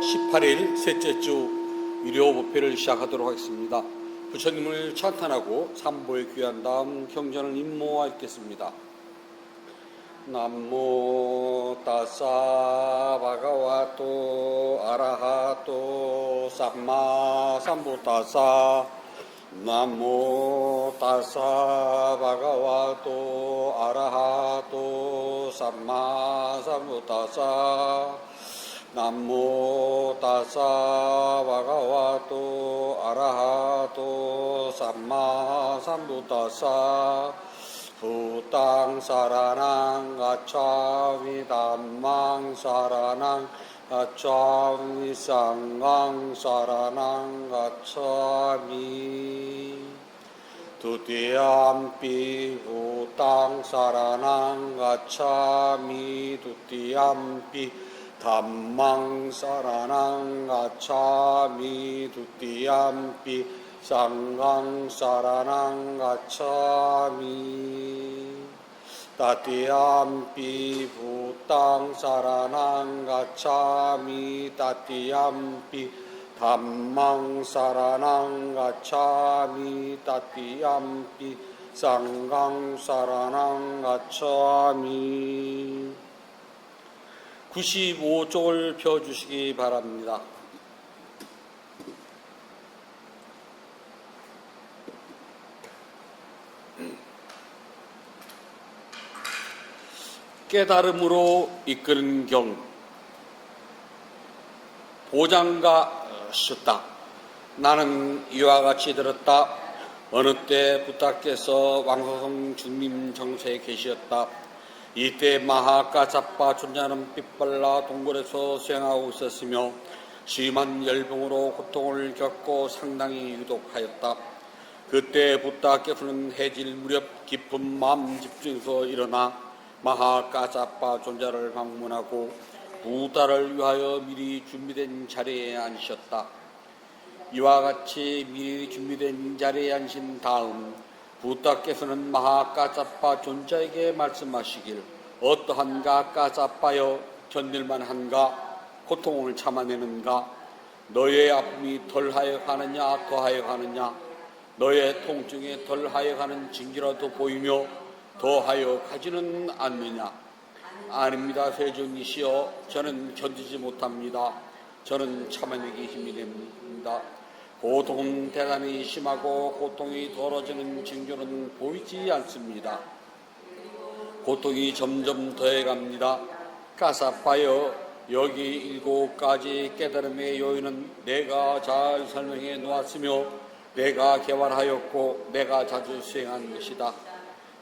18일 셋째 주 유료 법회를 시작하도록 하겠습니다. 부처님을 찬탄하고 삼보에 귀한 다음 경전을 임모하겠습니다. 남모 따사 바가와토 아라하토 삼마 삼부따사 남모 따사 바가와토 아라하토 삼마 삼부따사 남모 따사 바가와토 아라하토 삼마 삼부따사 부땅 사라낭 가차미 담망 사라낭 가차미 상강 사라낭 가차미 두띠암피 부땅 사라낭 가차미 두띠암피 담망 사라낭 가차미 두띠암피 상강 사라낭 가차미 따띠암피 부땅 사라낭 가차미 따띠암피 담망 사라낭 가차미 따띠암피 상강 사라낭 가차미 95쪽을 펴주시기 바랍니다. 깨달음으로 이끄는 경 보장가 셨다. 나는 이와 같이 들었다. 어느 때 부타께서 왕소성 중림 정서에 계시었다. 이때 마하가사파 존자는 빛발라 동굴에서 수행하고 있었으며 심한 열병으로 고통을 겪고 상당히 유독하였다. 그때 부타께서는 해질 무렵 깊은 마음 집중에서 일어나 마하가사파 존자를 방문하고 부다를 위하여 미리 준비된 자리에 앉으셨다. 이와 같이 미리 준비된 자리에 앉으신 다음 부다께서는 마하가사파 존자에게 말씀하시길 어떠한가 가사파여 견딜만한가 고통을 참아내는가 너의 아픔이 덜하여 가느냐 더하여 가느냐 너의 통증에 덜하여 가는 징기라도 보이며 더하여 가지는 않느냐. 아닙니다. 세존이시여 저는 견디지 못합니다. 저는 참아내기 힘이 됩니다. 고통은 대단히 심하고 고통이 덜어지는 징조는 보이지 않습니다. 고통이 점점 더해갑니다. 가사파여 여기 7가지 깨달음의 요인은 내가 잘 설명해 놓았으며 내가 개발하였고 내가 자주 수행한 것이다.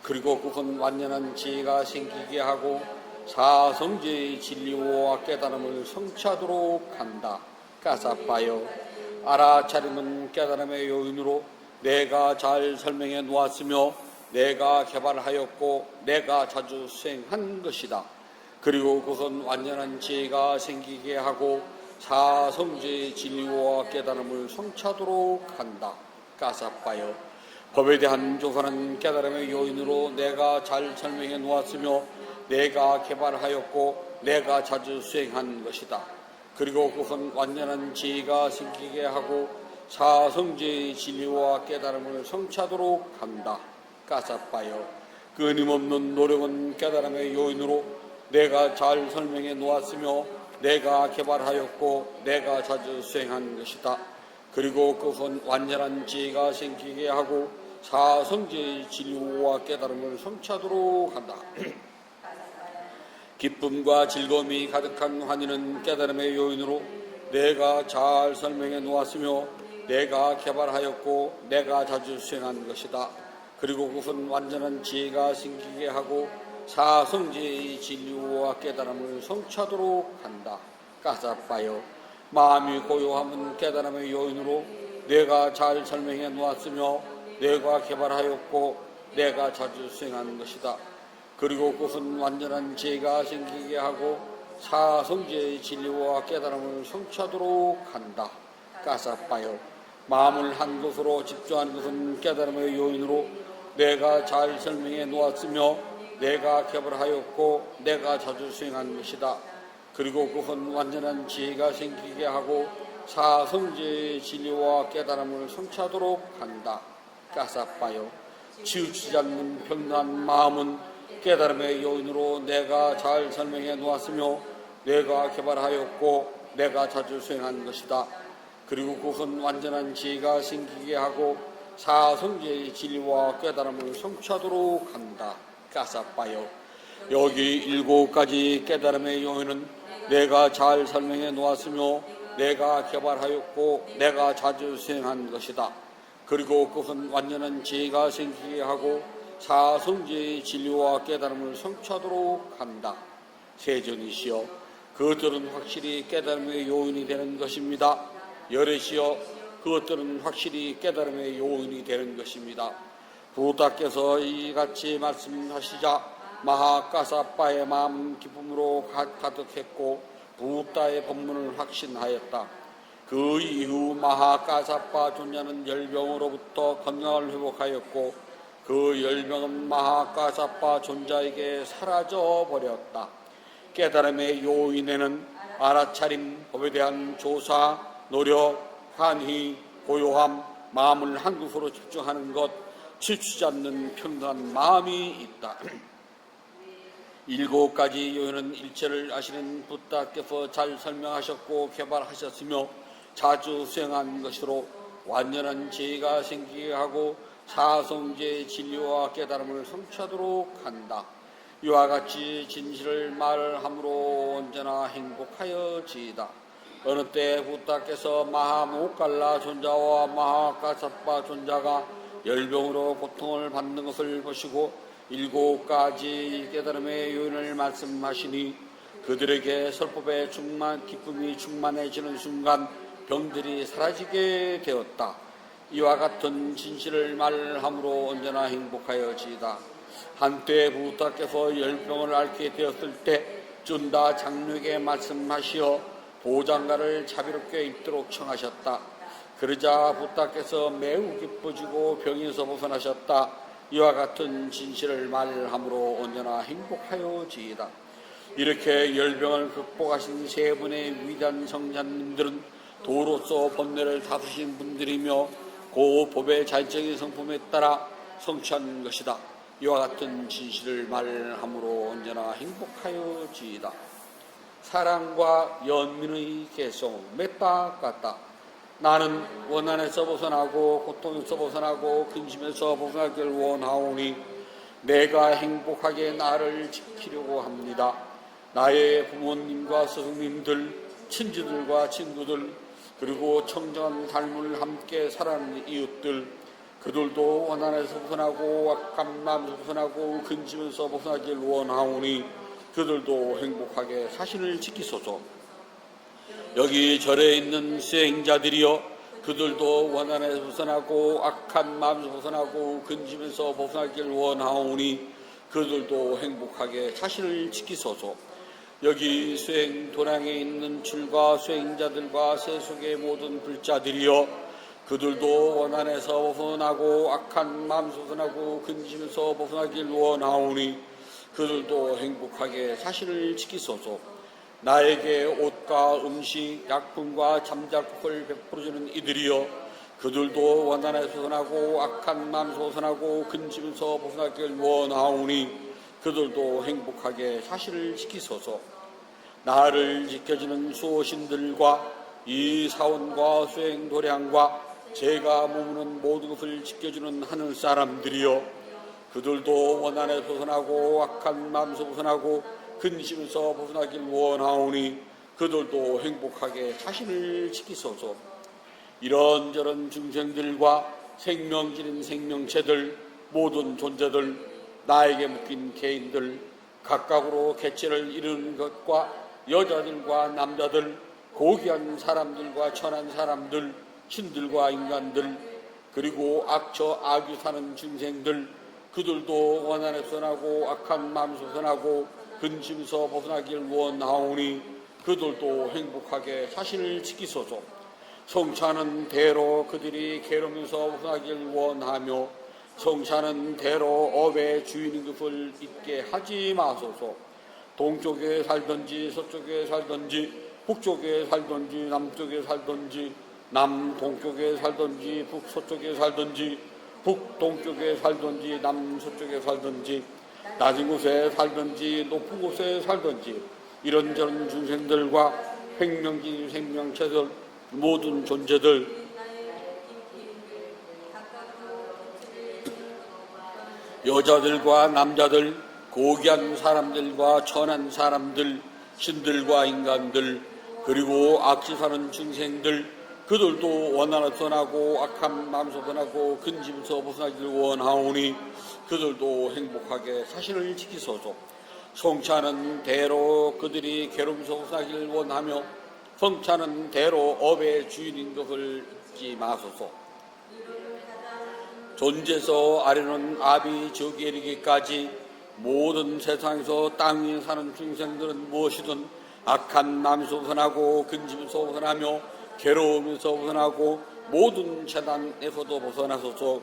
그리고 그건 완전한 지혜가 생기게 하고 사성제의 진리와 깨달음을 성취하도록 한다. 가사파여 알아차림은 깨달음의 요인으로 내가 잘 설명해 놓았으며 내가 개발하였고 내가 자주 수행한 것이다. 그리고 그건 완전한 지혜가 생기게 하고 사성제의 진리와 깨달음을 성취하도록 한다. 가사파여 법에 대한 조사는 깨달음의 요인으로 내가 잘 설명해 놓았으며 내가 개발하였고 내가 자주 수행한 것이다. 그리고 그것은 완전한 지혜가 생기게 하고 사성제의 진리와 깨달음을 성취하도록 한다. 가사파여 끊임없는 노력은 깨달음의 요인으로 내가 잘 설명해 놓았으며 내가 개발하였고 내가 자주 수행한 것이다. 그리고 그것은 완전한 지혜가 생기게 하고 사성제의 진리와 깨달음을 성취하도록 한다. 기쁨과 즐거움이 가득한 환희는 깨달음의 요인으로 내가 잘 설명해 놓았으며 내가 개발하였고 내가 자주 수행한 것이다. 그리고 그것은 완전한 지혜가 생기게 하고 사성제의 진리와 깨달음을 성취하도록 한다. 가사파여 마음이 고요함은 깨달음의 요인으로 내가 잘 설명해 놓았으며 내가 개발하였고 내가 자주 수행하는 것이다. 그리고 그것은 완전한 지혜가 생기게 하고 사성제의 진리와 깨달음을 성취하도록 한다. 가사파여 마음을 한 곳으로 집중하는 것은 깨달음의 요인으로 내가 잘 설명해 놓았으며 내가 개발하였고 내가 자주 수행한 것이다. 그리고 그분 완전한 지혜가 생기게 하고 사성제의 진리와 깨달음을 성취하도록 한다. 까사빠요. 치우치지 않는 평안한 마음은 깨달음의 요인으로 내가 잘 설명해 놓았으며 내가 개발하였고 내가 자주 수행한 것이다. 그리고 그것은 완전한 지혜가 생기게 하고 사성제의 진리와 깨달음을 성취하도록 한다. 까사빠요. 여기 7가지 깨달음의 요인은 내가 잘 설명해 놓았으며 내가 개발하였고 내가 자주 수행한 것이다. 그리고 그것은 완전한 지혜가 생기게 하고 사성제의 진리와 깨달음을 성취하도록 한다. 세존이시여, 그것들은 확실히 깨달음의 요인이 되는 것입니다. 열애시여, 그것들은 확실히 깨달음의 요인이 되는 것입니다. 부다께서 이같이 말씀하시자 마하가사빠의 마음 기쁨으로 가득했고 부다의 법문을 확신하였다. 그 이후 마하가사빠 존자는 열병으로부터 건강을 회복하였고 그 열병은 마하가사빠 존자에게 사라져 버렸다. 깨달음의 요인에는 알아차림, 법에 대한 조사, 노력, 환희, 고요함, 마음을 한 곳으로 집중하는 것, 치우치지 않는 평등한 마음이 있다. 7가지 요인은 일체를 아시는 부다께서 잘 설명하셨고 개발하셨으며 자주 수행한 것으로 완전한 지혜가 생기게 하고 사성제의 진리와 깨달음을 성취하도록 한다. 이와 같이 진실을 말함으로 언제나 행복하여지이다. 어느 때 부다께서 마하모갈라 존자와 마하가사빠 존자가 열병으로 고통을 받는 것을 보시고 7가지 깨달음의 요인을 말씀하시니 그들에게 설법의 기쁨이 충만해지는 순간 병들이 사라지게 되었다. 이와 같은 진실을 말함으로 언제나 행복하여지이다. 한때 부다께서 열병을 앓게 되었을 때 쭌다 장로에게 말씀하시어 보장가를 자비롭게 입도록 청하셨다. 그러자 부다께서 매우 기뻐지고 병에서 벗어나셨다. 이와 같은 진실을 말함으로 언제나 행복하여지이다. 이렇게 열병을 극복하신 3분의 위대한 성자님들은 도로서 법례를 다투신 분들이며 그 법의 자연적인 성품에 따라 성취한 것이다. 이와 같은 진실을 말함으로 언제나 행복하여지이다. 사랑과 연민의 개성 맺다 같다. 나는 원한에서 벗어나고 고통에서 벗어나고 근심에서 벗어나길 원하오니 내가 행복하게 나를 지키려고 합니다. 나의 부모님과 스승님들, 친지들과 친구들, 그리고 청정한 삶을 함께 살아가는 이웃들, 그들도 원한에서 벗어나고 악한 마음에서 벗어나고 근심에서 벗어나길 원하오니 그들도 행복하게 자신을 지키소서. 여기 절에 있는 수행자들이여, 그들도 원한에서 벗어나고 악한 마음에서 벗어나고 근심에서 벗어나길 원하오니 그들도 행복하게 자신을 지키소서. 여기 수행 도량에 있는 출가 수행자들과 세속의 모든 불자들이여, 그들도 원한에서 벗어나고 악한 마음에서 벗어나고 근심에서 벗어나길 원하오니 그들도 행복하게 자신을 지키소서. 나에게 옷과 음식, 약품과 잠자국을 베풀어주는 이들이여, 그들도 원한에서 벗어나고 악한 마음에서 벗어나고 근심에서 벗어나길 원하오니 그들도 행복하게 자신을 지키소서. 나를 지켜주는 수호신들과 이 사원과 수행 도량과 제가 머무는 모든 것을 지켜주는 하늘 사람들이여, 그들도 원한에서 벗어나고 악한 마음에서 벗어나고 근심에서 벗어나길 원하오니 그들도 행복하게 자신을 지키소서. 이런저런 중생들과 생명질인 생명체들, 모든 존재들, 나에게 묶인 개인들, 각각으로 개체를 이루는 것과 여자들과 남자들, 고귀한 사람들과 천한 사람들, 신들과 인간들, 그리고 악처 악유 사는 중생들, 그들도 원한에서 벗어나고 악한 마음에서 벗어나고 근심에서 벗어나길 원하오니 그들도 행복하게 자신을 지키소서. 성취하는 대로 그들이 괴로우면서 벗어나길 원하며 성취하는 대로 업의 주인인 것을 잊게 하지 마소서. 동쪽에 살든지 서쪽에 살든지 북쪽에 살든지 남쪽에 살든지 남동쪽에 살든지 북서쪽에 살든지 북동쪽에 살든지 남서쪽에 살든지 낮은 곳에 살든지 높은 곳에 살든지 이런저런 중생들과 생명진 생명체들 모든 존재들 여자들과 남자들 고귀한 사람들과 천한 사람들 신들과 인간들 그리고 악취 사는 중생들 그들도 원한을 떠나고 악한 마음에서 떠나고 근심에서 벗어나기를 원하오니 그들도 행복하게 자신을 지키소서. 성취하는 대로 그들이 괴로움에서 벗어나기를 원하며 성취하는 대로 업의 주인인 것을 잊지 마소서. 존재에서 아래는 아비 저기에 이르기까지 모든 세상에서 땅 위에 사는 중생들은 무엇이든 악한 마음에서 벗어나고 근심에서 벗어나며 괴로움에서 벗어나고 모든 재단에서도 벗어나소서.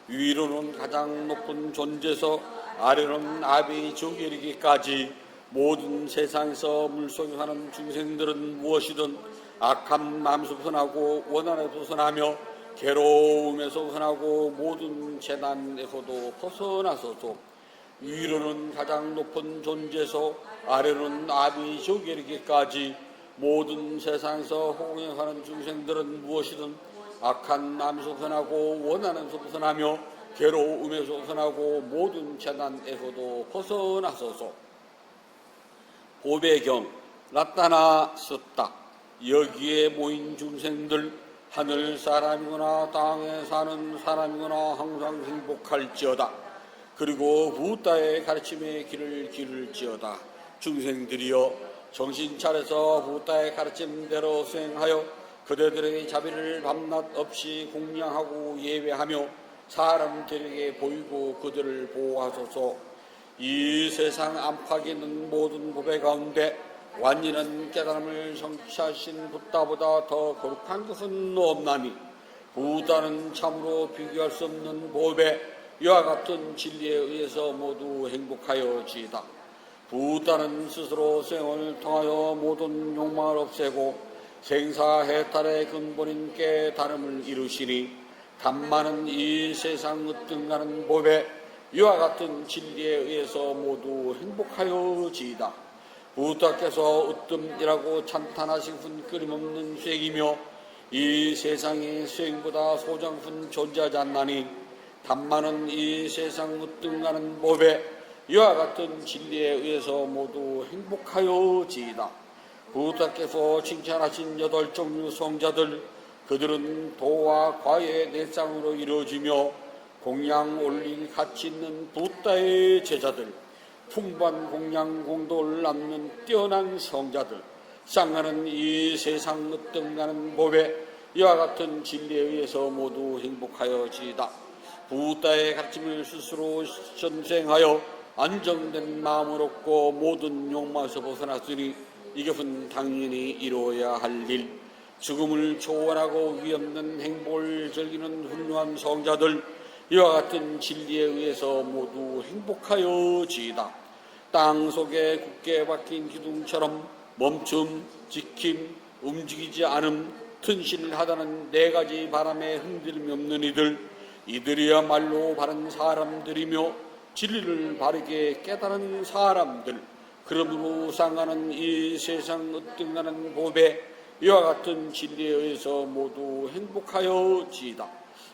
위로는 가장 높은 존재에서 아래는 아비 저기에 이르기까지 모든 세상에서 물속에 사는 중생들은 무엇이든 악한 마음에서 벗어나고 원한에서 벗어나며 괴로움에서 벗어나고 모든 재난에서도 벗어나소서. 위로는 가장 높은 존재에서 아래로는 아비 저기에 이르기까지 모든 세상에서 호응에 사는 중생들은 무엇이든 악한 마음에서 벗어나고 원한에서 벗어나며 괴로움에서 벗어나고 모든 재난에서도 벗어나소서. 고배경 나타나셨다. 여기에 모인 중생들 하늘 사람이거나 땅에 사는 사람이거나 항상 행복할지어다. 그리고 부다의 가르침의 길을 기울지어다. 중생들이여 정신 차려서 부다의 가르침대로 수행하여 그대들의 자비를 밤낮 없이 공양하고 예배하며 사람들에게 보이고 그들을 보호하소서. 이 세상 안팎에 있는 모든 법의 가운데 완전한 깨달음을 성취하신 부다보다 더 거룩한 것은 없나니 부다는 참으로 비교할 수 없는 법에 이와 같은 진리에 의해서 모두 행복하여지이다. 부다는 스스로 수행을 통하여 모든 욕망을 없애고 생사해탈의 근본인 깨달음을 이루시니 단만은 이 세상 으뜸가는 법에 이와 같은 진리에 의해서 모두 행복하여지이다. 부다께서 으뜸이라고 찬탄하신 끊임없는 수행이며 이 세상이 수행보다 소장훈 존재하지 않나니 단만은 이 세상 으뜸가는 법에 이와 같은 진리에 의해서 모두 행복하여지이다. 부다께서 칭찬하신 8종류 성자들 그들은 도와 과의 내쌍으로 이루어지며 공양 올릴 가치 있는 부다의 제자들 풍부한 공양 공덕을 남는 뛰어난 성자들 쌍하는 이 세상 으뜸가는 법에 이와 같은 진리에 의해서 모두 행복하여지이다. 부다의 가르침을 스스로 전생하여 안정된 마음을 얻고 모든 욕망에서 벗어났으니 이것은 당연히 이루어야 할 일. 죽음을 초월하고 위없는 행복을 즐기는 훌륭한 성자들 이와 같은 진리에 의해서 모두 행복하여지이다. 땅 속에 굳게 박힌 기둥처럼 멈춤, 지킴, 움직이지 않음, 튼실하다는 4가지 바람에 흔들림이 없는 이들이야말로 바른 사람들이며 진리를 바르게 깨달은 사람들. 그러므로 상하는 이 세상 으뜸가는 법에 이와 같은 진리에 의해서 모두 행복하여지이다.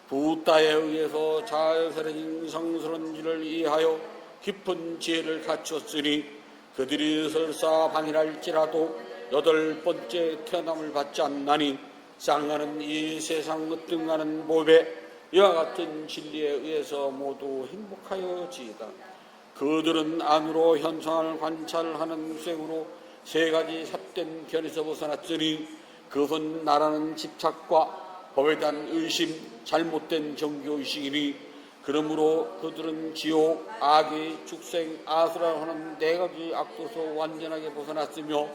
부다에 의해서 자연스러운 성스러운 일을 이해하여 깊은 지혜를 갖추었으니 그들이 설사 방일할지라도 8번째 태어남을 받지 않나니 쌍하는 이 세상 으뜸가는 법에 이와 같은 진리에 의해서 모두 행복하여지이다. 그들은 안으로 현상을 관찰하는 수행으로 3가지 삿된 견에서 벗어났으니 그것은 나라는 집착과 법에 대한 의심, 잘못된 정교의식이니 그러므로 그들은 지옥, 악의, 축생, 아수라를 하는 4가지 악도서 완전하게 벗어났으며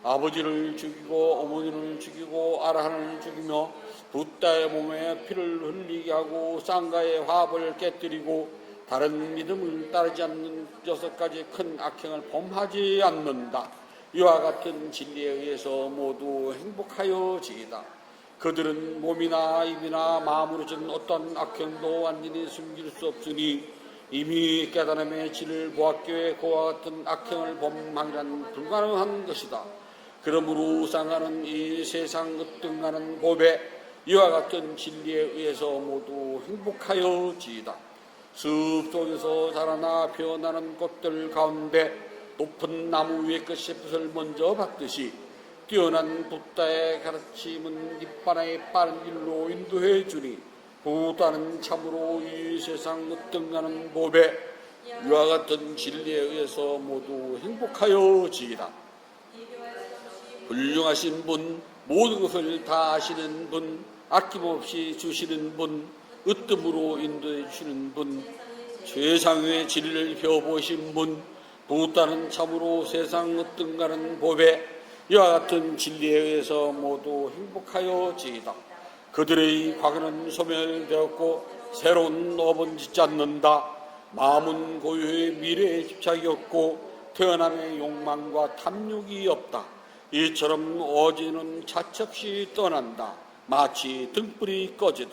아버지를 죽이고 어머니를 죽이고 아라한을 죽이며 부다의 몸에 피를 흘리게 하고 쌍가의 화합을 깨뜨리고 다른 믿음을 따르지 않는 6가지 큰 악행을 범하지 않는다. 이와 같은 진리에 의해서 모두 행복하여지이다. 그들은 몸이나 입이나 마음으로 짓는 어떤 악행도 완전히 숨길 수 없으니 이미 깨달음의 질을 보았기에 그와 같은 악행을 범하기란 불가능한 것이다. 그러므로 우상하는 이 세상 으뜸하는 법에 이와 같은 진리에 의해서 모두 행복하여지이다. 숲 속에서 자라나 피어나는 꽃들 가운데 높은 나무 위의 끝잎을 먼저 받듯이 뛰어난 붓다의 가르침은 잎바나의 빠른 길로 인도해 주니 부다는 참으로 이 세상 으뜸하는 법에 이와 같은 진리에 의해서 모두 행복하여지이다. 훌륭하신 분, 모든 것을 다 아시는 분, 아낌없이 주시는 분, 으뜸으로 인도해 주시는 분, 세상의 진리를 펴보신 분, 부다는 참으로 세상 으뜸가는 법에 이와 같은 진리에 의해서 모두 행복하여지이다. 그들의 과거는 소멸되었고 새로운 업은 짓지 않는다. 마음은 고유의 미래에 집착이 없고 태어남의 욕망과 탐욕이 없다. 이처럼 어제는 차츰시 떠난다. 마치 등불이 꺼지듯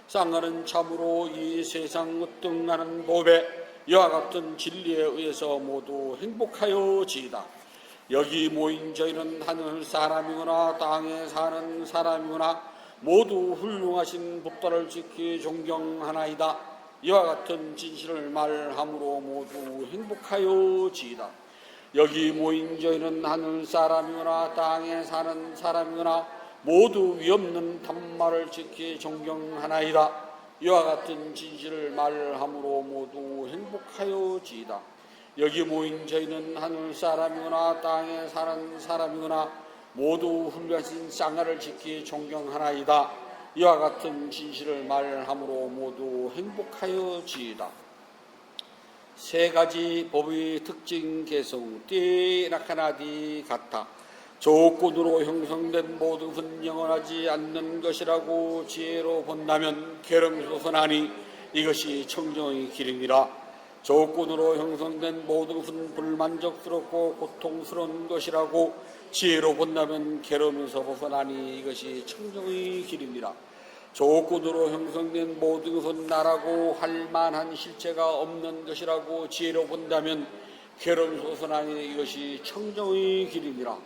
쌍하는 참으로 이 세상 으뜸하는 법에 이와 같은 진리에 의해서 모두 행복하여지이다. 여기 모인 저희는 하늘 사람이거나 땅에 사는 사람이거나 모두 훌륭하신 법도를 지키 존경하나이다. 이와 같은 진실을 말함으로 모두 행복하여지이다. 여기 모인 저희는 하늘 사람이거나 땅에 사는 사람이거나 모두 위없는 단말을 지키 존경하나이다. 이와 같은 진실을 말함으로 모두 행복하여지이다. 여기 모인 저희는 하늘 사람이거나 땅에 사는 사람이거나 모두 훌륭하신 쌍하를 지키 존경하나이다. 이와 같은 진실을 말함으로 모두 행복하여지이다. 세 가지 법의 특징 개성 띠락하나디 같아 조건으로 형성된 모든 것은 영원하지 않는 것이라고 지혜로 본다면 괴로움소선하니 이것이 청정의 길임이라. 조건으로 형성된 모든 것은 불만족스럽고 고통스러운 것이라고 지혜로 본다면 괴로움에서 벗어나니 이것이 청정의 길입니다. 조건으로 형성된 모든 것은 나라고 할 만한 실체가 없는 것이라고 지혜로 본다면 괴로움에서 벗어나니 이것이 청정의 길입니다.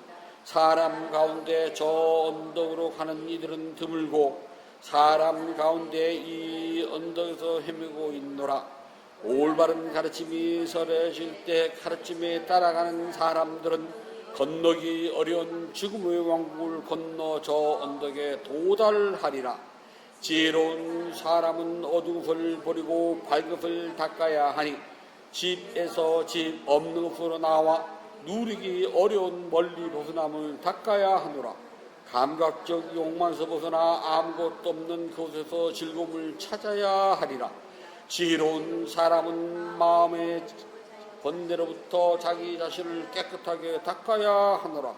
사람 가운데 저 언덕으로 가는 이들은 드물고 사람 가운데 이 언덕에서 헤매고 있노라. 올바른 가르침이 설해질 때 가르침에 따라가는 사람들은 건너기 어려운 죽음의 왕국을 건너 저 언덕에 도달하리라. 지혜로운 사람은 어두운 것을 버리고 밝은 것을 닦아야 하니 집에서 집 없는 곳으로 나와 누리기 어려운 멀리 벗어남을 닦아야 하노라. 감각적 욕망에서 벗어나 아무것도 없는 그곳에서 즐거움을 찾아야 하리라. 지혜로운 사람은 마음의 번뇌로부터 자기 자신을 깨끗하게 닦아야 하노라.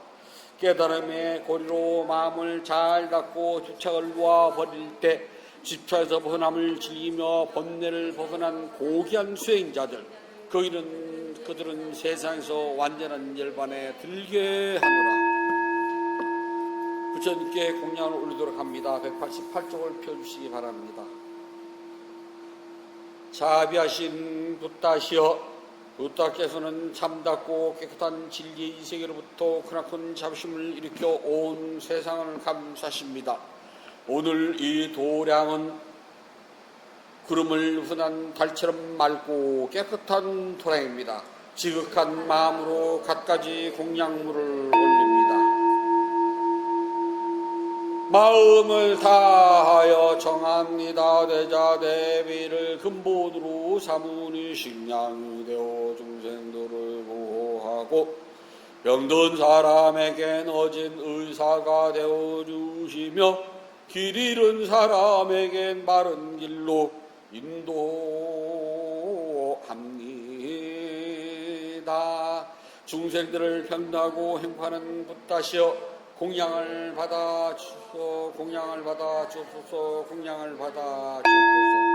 깨달음의 고리로 마음을 잘 닦고 집착을 놓아버릴 때 집착에서 벗어남을 즐기며 번뇌를 벗어난 고귀한 수행자들 그들은 세상에서 완전한 열반에 들게 하노라. 부처님께 공양을 올리도록 합니다. 188쪽을 펴주시기 바랍니다. 자비하신 붓다시여, 붓다께서는 참답고 깨끗한 진리의 이 세계로부터 크나큰 자부심을 일으켜 온 세상을 감사하십니다. 오늘 이 도량은 구름을 흔한 달처럼 맑고 깨끗한 도량입니다. 지극한 마음으로 갖가지 공양물을 올립니다. 마음을 다하여 정합니다. 대자 대비를 근본으로 삼으니 식량이 되어 중생들을 보호하고 병든 사람에겐 어진 의사가 되어 주시며 길 잃은 사람에겐 바른 길로 인도합니다. 중생들을 평등하고 행복하는 붓다시여, 공양을 받아 주소서, 공양을 받아 주소서, 공양을 받아 주소서.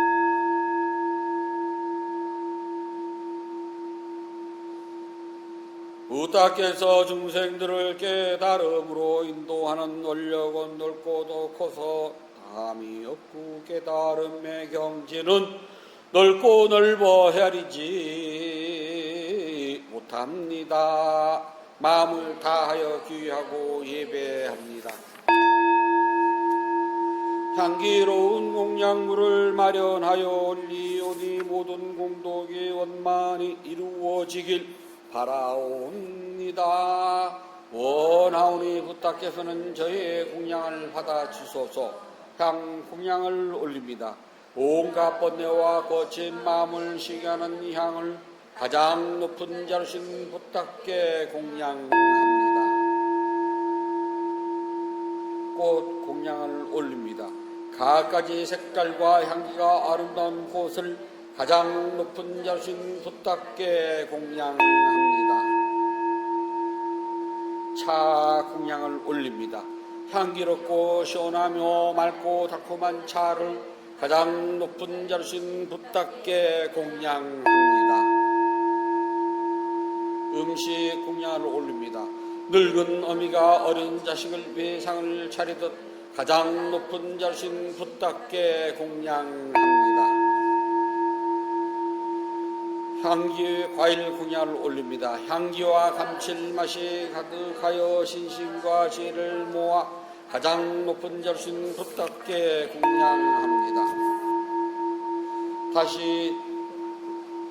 부탁해서 중생들을 깨달음으로 인도하는 원력은 넓고도 커서 담이 없고 깨달음의 경지는 넓고 넓어 헤아리지 못합니다. 마음을 다하여 귀하고 예배합니다. 향기로운 공양물을 마련하여 올리오니 모든 공덕이 원만히 이루어지길 바라옵니다. 원하오니 부탁해서는 저의 공양을 받아 주소서. 향 공양을 올립니다. 온갖 번뇌와 거친 마음을 쉬게 하는 이 향을 가장 높은 자르신 부탁께 공양합니다. 꽃 공양을 올립니다. 갖가지 색깔과 향기가 아름다운 꽃을 가장 높은 자신 부탁께 공양합니다. 차 공양을 올립니다. 향기롭고 시원하며 맑고 달콤한 차를 가장 높은 자신 부탁께 공양합니다. 음식 공양을 올립니다. 늙은 어미가 어린 자식을 위해 상을 차리듯 가장 높은 자신 부탁께 공양합니다. 향기 과일 공양을 올립니다. 향기와 감칠맛이 가득하여 신심과 지혜를 모아 가장 높은 자신 부탁께 공양합니다. 다시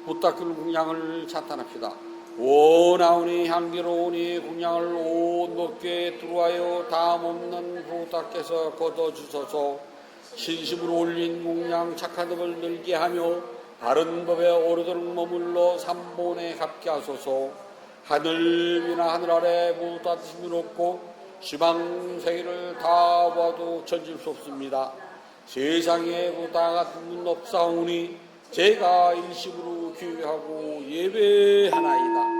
부탁할 공양을 찬탄합시다. 원하오니 향기로우니 공양을 온 높게 들어와요 다함없는 부탁께서 거둬주소서. 신심으로 올린 공양 착한 법을 늘게 하며 바른 법에 오르도록 머물러 삼본에 갚게 하소서. 하늘 위나 하늘 아래 모두 다 힘을 얻고 시방세계를 다 봐도 전질 수 없습니다. 세상에 보다 같은 분 없사오니 제가 일심으로 귀하고 예배하나이다.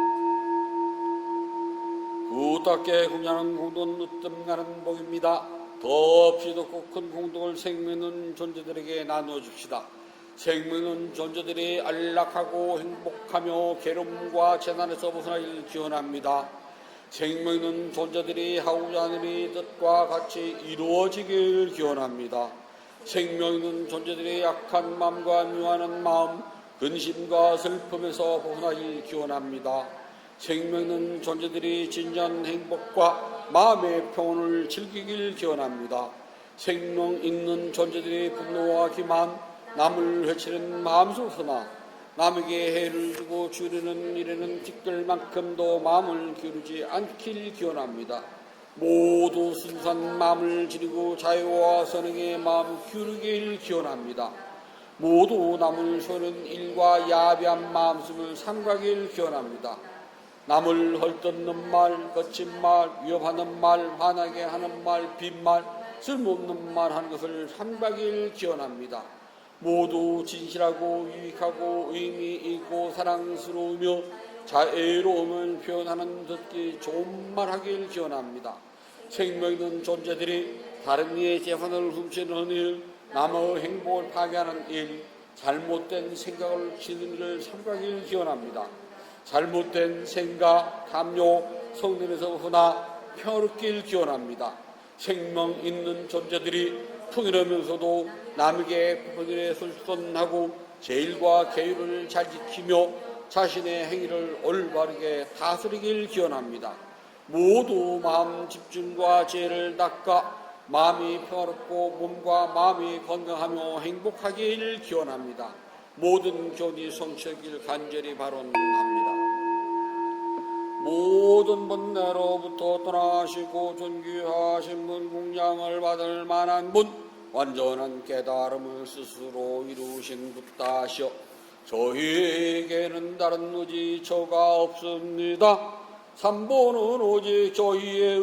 부탁께 공양하는 공덕은 으뜸가는 복입니다. 더없이 덥고 큰 공덕을 생명있는 존재들에게 나누어줍시다. 생명있는 존재들이 안락하고 행복하며 괴로움과 재난에서 벗어나길 기원합니다. 생명있는 존재들이 하고자 하는 이 뜻과 같이 이루어지길 기원합니다. 생명있는 존재들이 약한 마음과 미워하는 마음, 근심과 슬픔에서 벗어나길 기원합니다. 생명있는 존재들이 진정한 행복과 마음의 평온을 즐기길 기원합니다. 생명 있는 존재들이 분노와 기만, 남을 해치는 마음속서나 남에게 해를 주고 주려는 일에는 티끌만큼도 마음을 기울이지 않길 기원합니다. 모두 순수한 마음을 지니고 자유와 선행의 마음 기울이길 기원합니다. 모두 남을 소는 일과 야비한 마음씀을 삼가길 기원합니다. 남을 헐뜯는 말, 거친 말, 위협하는 말, 화나게 하는 말, 빈말, 쓸모없는 말 하는 것을 삼가길 기원합니다. 모두 진실하고 유익하고 의미 있고 사랑스러우며 자애로움을 표현하는 듣기 좋은 말 하길 기원합니다. 생명 있는 존재들이 다른 이의 재산을 훔치는 일, 남의 행복을 파괴하는 일, 잘못된 생각을 지는 일을 삼가길 기원합니다. 잘못된 생각, 담요, 성능에서 허나 평화롭길 기원합니다. 생명 있는 존재들이 풍요하면서도 남에게 부분에 솔선하고 제일과 계율을 잘 지키며 자신의 행위를 올바르게 다스리길 기원합니다. 모두 마음 집중과 죄를 닦아 마음이 평화롭고 몸과 마음이 건강하며 행복하길 기원합니다. 모든 교훈이 성취하길 간절히 바랍니다. 모든 번뇌로부터 떠나시고 존귀하신 분, 공양을 받을 만한 분, 완전한 깨달음을 스스로 이루신 붓다시여 저희에게는 다른 의지처가 없습니다. 삼보는 오직 저희의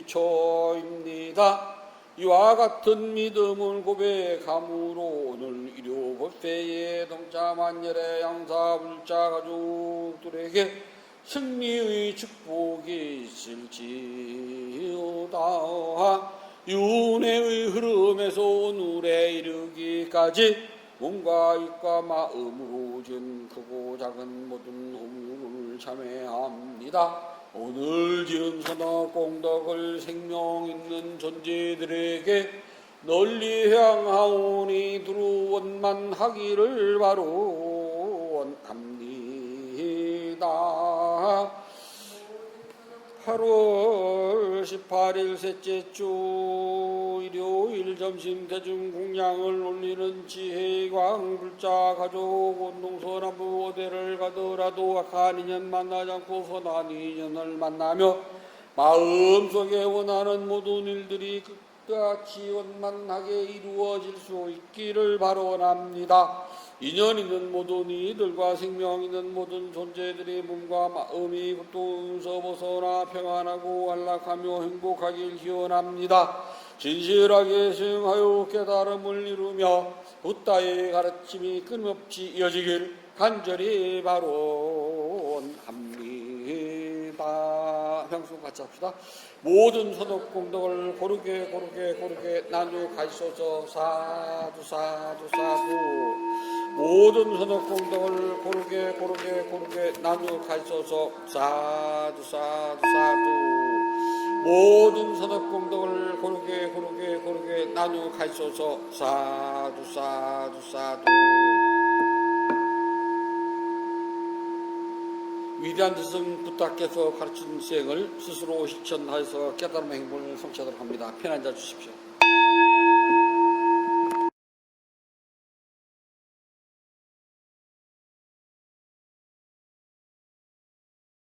의지처입니다. 이와 같은 믿음을 고백함으로 오늘 일요 법회에 동참한 열의 양사 불자 가족들에게 승리의 축복이 있을지어다. 윤회의 흐름에서 오늘에 이르기까지 몸과 입과 마음으로 준 크고 작은 모든 업무를 참회합니다. 오늘 지은 선악 공덕을 생명 있는 존재들에게 널리 향하오니 두루 원만하기를 바로 원합니다. 8월 18일 셋째 주 일요일 점심 대중공양을 올리는 지혜광 불자 가족 원동서남부 오대를 가더라도 악한 인연 만나지 않고 선한 인연을 만나며 마음속에 원하는 모든 일들이 끝같이 원만하게 이루어질 수 있기를 바라옵니다. 인연 있는 모든 이들과 생명 있는 모든 존재들의 몸과 마음이 고통에서 벗어나 평안하고 안락하며 행복하길 기원합니다. 진실하게 수행하여 깨달음을 이루며 부다의 가르침이 끊임없이 이어지길 간절히 바라옵니다. 향수 같이 합시다. 모든 선업 공덕을 고르게 나누어 가시소서. 사두 사두 사두. 모든 선업 공덕을 고르게 나누어 가시소서. 사두 사두 사두. 모든 선업 공덕을 고르게 나누어 가시소서. 사두 사두 사두. 위대한 스승 부탁께서 가르친 수행을 스스로 실천하여서 깨달음의 행복을 성취하도록 합니다. 편한 자 주십시오.